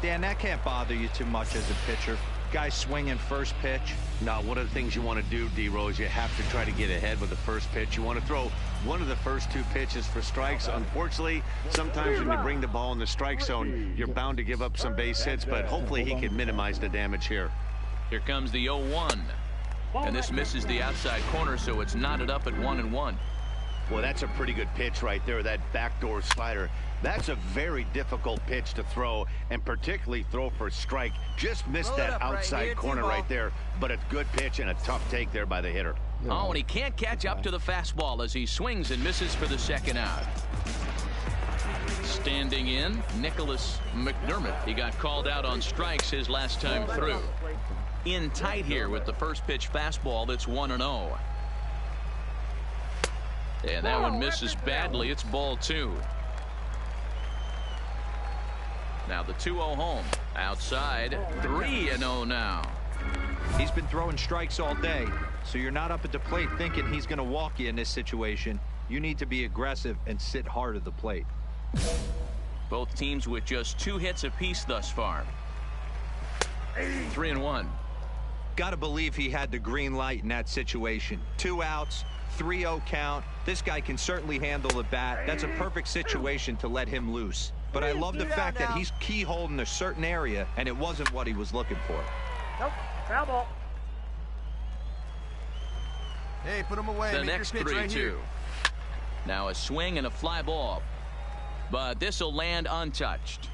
Dan, that can't bother you too much as a pitcher. Guy swinging first pitch. Now, one of the things you want to do, D-Rose, you have to try to get ahead with the first pitch. You want to throw One of the first 2 pitches for strikes. Unfortunately, sometimes when you bring the ball in the strike zone, you're bound to give up some base hits, but hopefully he can minimize the damage here. Here comes the 0-1. And this misses the outside corner, so it's knotted up at 1-1. Well, that's a pretty good pitch right there, that backdoor slider. That's a very difficult pitch to throw, and particularly throw for a strike. Just missed that outside corner right there, but a good pitch and a tough take there by the hitter. Oh, and he can't catch up to the fastball as he swings and misses for the second out. Standing in, Nicholas McDermott. He got called out on strikes his last time through. In tight here with the first pitch fastball that's 1-0. And that one misses badly. It's ball 2. Now the 2-0 home. Outside, 3-0 now. He's been throwing strikes all day, so you're not up at the plate thinking he's going to walk you in this situation. You need to be aggressive and sit hard at the plate. Both teams with just 2 hits apiece thus far. 3-1. Got to believe he had the green light in that situation. 2 outs, 3-0 count. This guy can certainly handle the bat. That's a perfect situation to let him loose. But I love the fact that he's keyholed in a certain area, and it wasn't what he was looking for. Nope. Foul ball. Hey, put him away. The Make next your pitch 3-2. right here. Now a swing and a fly ball. But this will land untouched.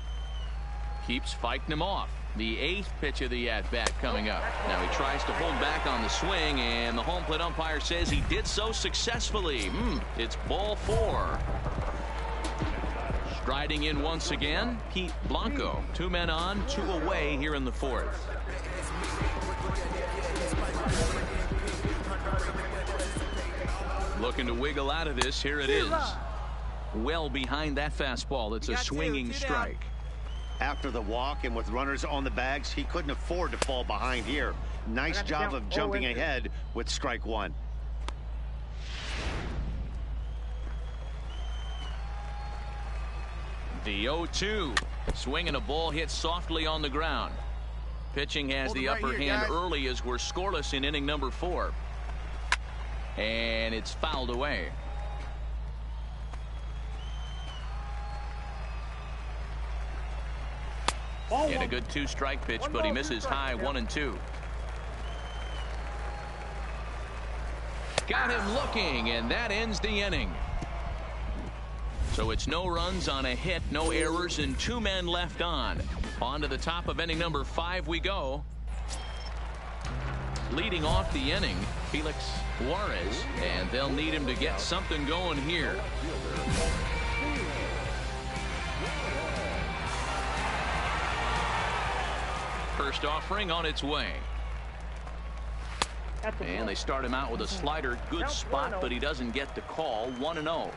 Keeps fighting him off. The 8th pitch of the at-bat coming up. Now he tries to hold back on the swing, and the home plate umpire says he did so successfully. It's ball 4. Striding in once again, Pete Blanco. 2 men on, 2 away here in the 4th. Looking to wiggle out of this. Here it is. Well behind that fastball. It's a swinging strike. After the walk and with runners on the bags, he couldn't afford to fall behind here. Nice job of jumping ahead with strike 1. The 0-2. Swinging a ball hit softly on the ground. Pitching has the upper hand early as we're scoreless in inning number 4. And it's fouled away. And a good 2-strike pitch, but he misses high 1-2. Got him looking, and that ends the inning. So it's no runs on a hit, no errors, and 2 men left on. On to the top of inning number 5 we go. Leading off the inning, Felix Juarez, and they'll need him to get something going here. First offering on its way. And they start him out with a slider. Good spot, but he doesn't get the call. 1-0.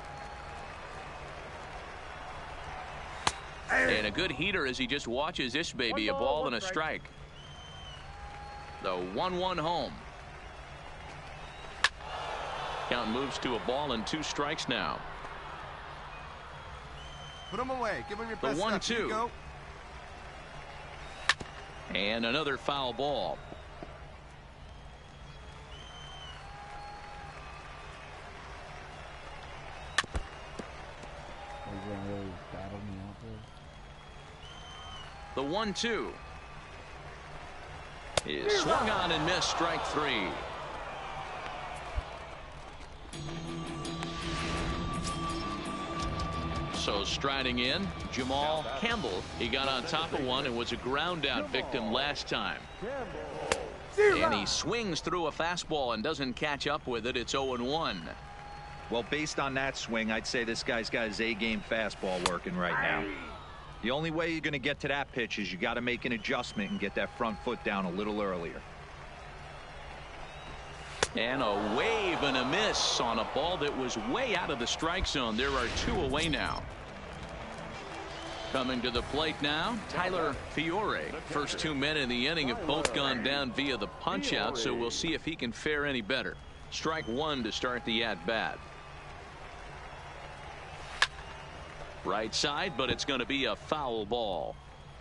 And a good heater as he just watches this baby. A ball and a strike. The 1-1 home. Count moves to a ball and 2 strikes now. Put him away. Give him your The best. 1-2. And another foul ball. The 1-2 is swung on and missed. Strike 3. So striding in, Jamal Campbell. He got on top of one and was a ground out victim last time. And he swings through a fastball and doesn't catch up with it. It's 0-1. Well, based on that swing, I'd say this guy's got his A-game fastball working right now. The only way you're going to get to that pitch is you got to make an adjustment and get that front foot down a little earlier. And a wave and a miss on a ball that was way out of the strike zone. There are 2 away now. Coming to the plate now, Tyler Fiore. First 2 men in the inning have both gone down via the punch out, so we'll see if he can fare any better. Strike 1 to start the at bat. Right side, but it's going to be a foul ball.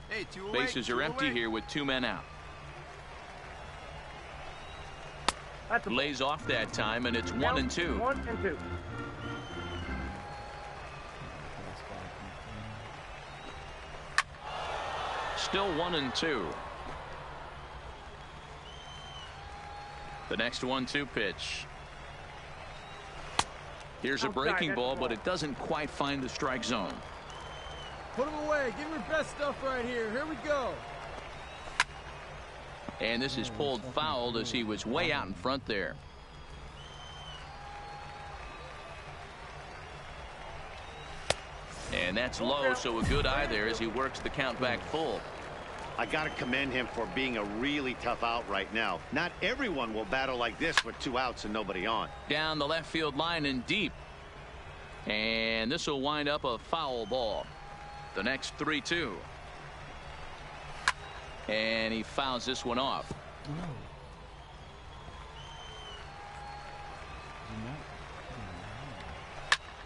Hey, 2 away. Bases are empty here with 2 men out. Lays off that time, and it's 1-2. Still 1-2. The next 1-2 pitch. Here's a breaking ball, but it doesn't quite find the strike zone. Put him away. Give him your best stuff right here. Here we go. And this is pulled foul as he was way out in front there. And that's low, so a good eye there as he works the count back full. I got to commend him for being a really tough out right now. Not everyone will battle like this with 2 outs and nobody on. Down the left field line and deep. And this will wind up a foul ball. The next 3-2. And he fouls this one off.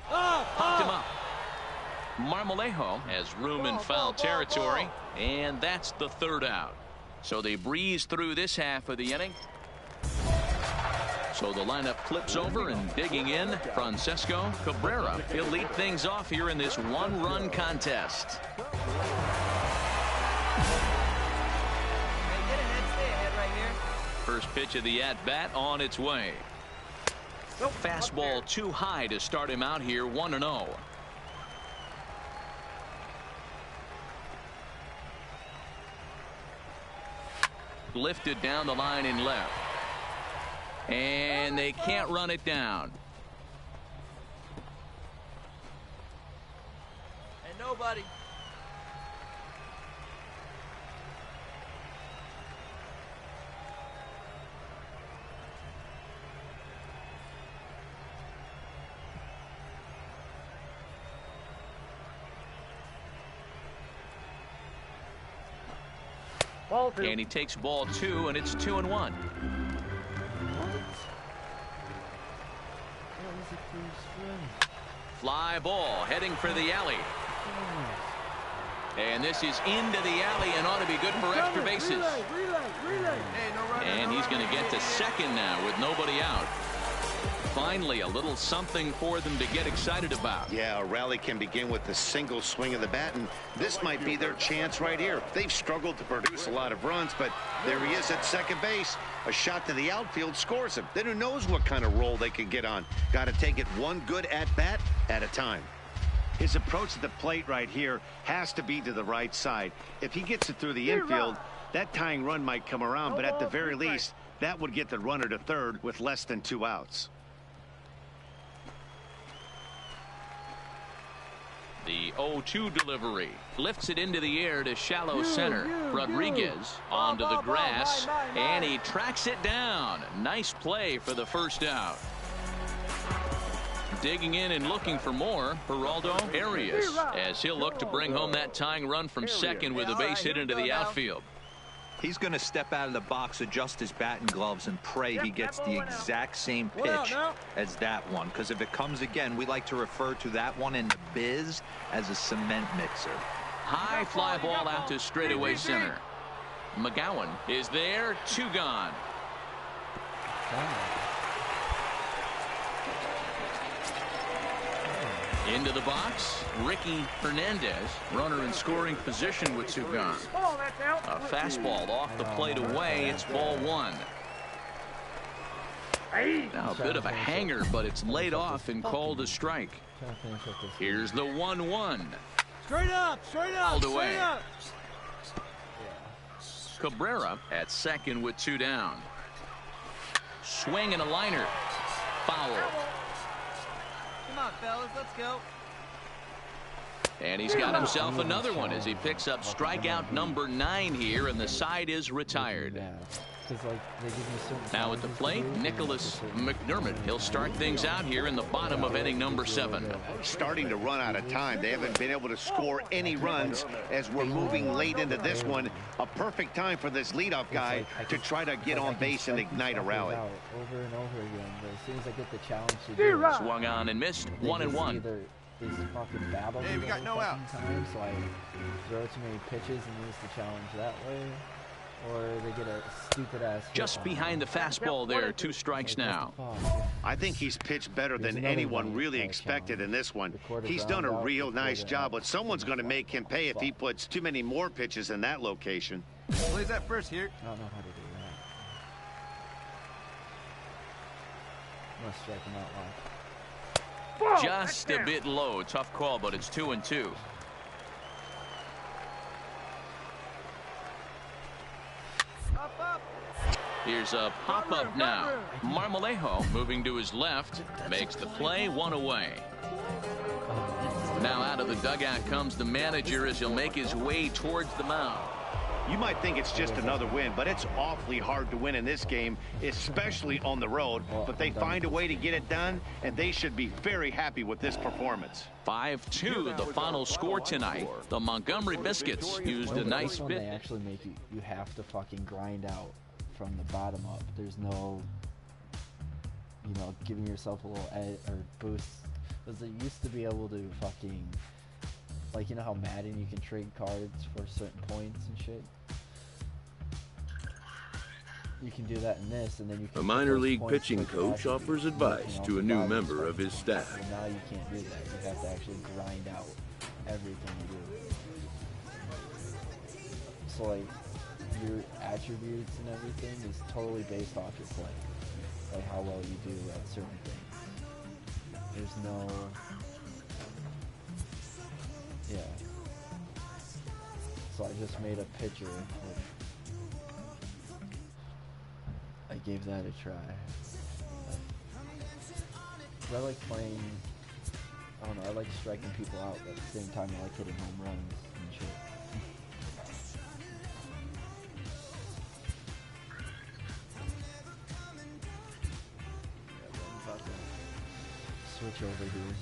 Popped him up. Marmolejo has room in foul territory, and that's the 3rd out. So they breeze through this half of the inning. So the lineup flips over, and digging in, Francesco Cabrera. He'll lead things off here in this 1-run contest. First pitch of the at-bat on its way. Fastball too high to start him out here, 1-0. Lifted down the line in left. And they can't run it down. And nobody. And he takes ball 2, and it's 2-1. Fly ball heading for the alley. And this is into the alley and ought to be good for extra bases. And he's going to get to second now with nobody out. Finally, a little something for them to get excited about. Yeah, a rally can begin with a single swing of the bat, and this might be their chance right here. They've struggled to produce a lot of runs, but there he is at second base. A shot to the outfield scores him. Then who knows what kind of roll they can get on. Got to take it one good at-bat at a time. His approach to the plate right here has to be to the right side. If he gets it through the infield, that tying run might come around, but at the very least, that would get the runner to third with less than 2 outs. The 0-2 delivery lifts it into the air to shallow center. Rodriguez onto the grass, and he tracks it down. Nice play for the first out. Digging in and looking for more, Geraldo Arias, as he'll look to bring home that tying run from second with a base hit into the outfield. He's going to step out of the box, adjust his bat and gloves, and pray he gets the exact same pitch as that one. Because if it comes again, we like to refer to that one in the biz as a cement mixer. High fly ball out to straightaway center. McGowan is there, 2 gone. Into the box, Ricky Hernandez, runner in scoring position with 2 gone. A fastball off the plate away. It's ball 1. Now a bit of a hanger, but it's laid off and called a strike. Here's the 1-1. Straight up, Called away. straight up. Cabrera at second with 2 down. Swing and a liner. Foul. Come on, fellas, let's go. And he's got himself another one as he picks up strikeout number 9 here, and the side is retired. Now at the plate, Nicholas McDermott. He'll start things out here in the bottom of inning number 7. Starting to run out of time. They haven't been able to score any runs as we're moving late into this one. A perfect time for this leadoff guy to try to get on base and ignite a rally. Over and over again, but as soon as I get the challenge to do it, Swung on and missed, 1-1. They fucking babble Hey, we got no outs. Time, so I throw too many pitches and use the challenge that way. Or they get a stupid ass hit Just on behind the fastball there. 2 strikes now. I think he's pitched better than anyone really expected in this one. He's done a real nice job, but someone's going to make him pay if he puts too many more pitches in that location. Plays that first here. I don't know how to do that. I'm gonna strike him out loud. Just a bit low. Tough call, but it's 2-2. Here's a pop-up now. Marmolejo moving to his left. Makes the play, 1 away. Now out of the dugout comes the manager as he'll make his way towards the mound. You might think it's just another win, but it's awfully hard to win in this game, especially on the road. But they find a way to get it done, and they should be very happy with this performance. 5-2, the final score tonight. The Montgomery Biscuits used a nice They bit. actually make you have to fucking grind out from the bottom up. There's no, giving yourself a little edge or boost. Because it used to be able to fucking, like, you know how Madden you can trade cards for certain points and shit? You can do that in this, and then you can... A minor league pitching coach offers advice to a new member of his staff. So now you can't do that. You have to actually grind out everything you do. So, like, your attributes and everything is totally based off your play. Like how well you do at certain things. There's no... Yeah. So I just made a picture, which I gave that a try. I like playing, I don't know, I like striking people out, but at the same time I like hitting home runs and shit. Yeah, I'm about to switch over here.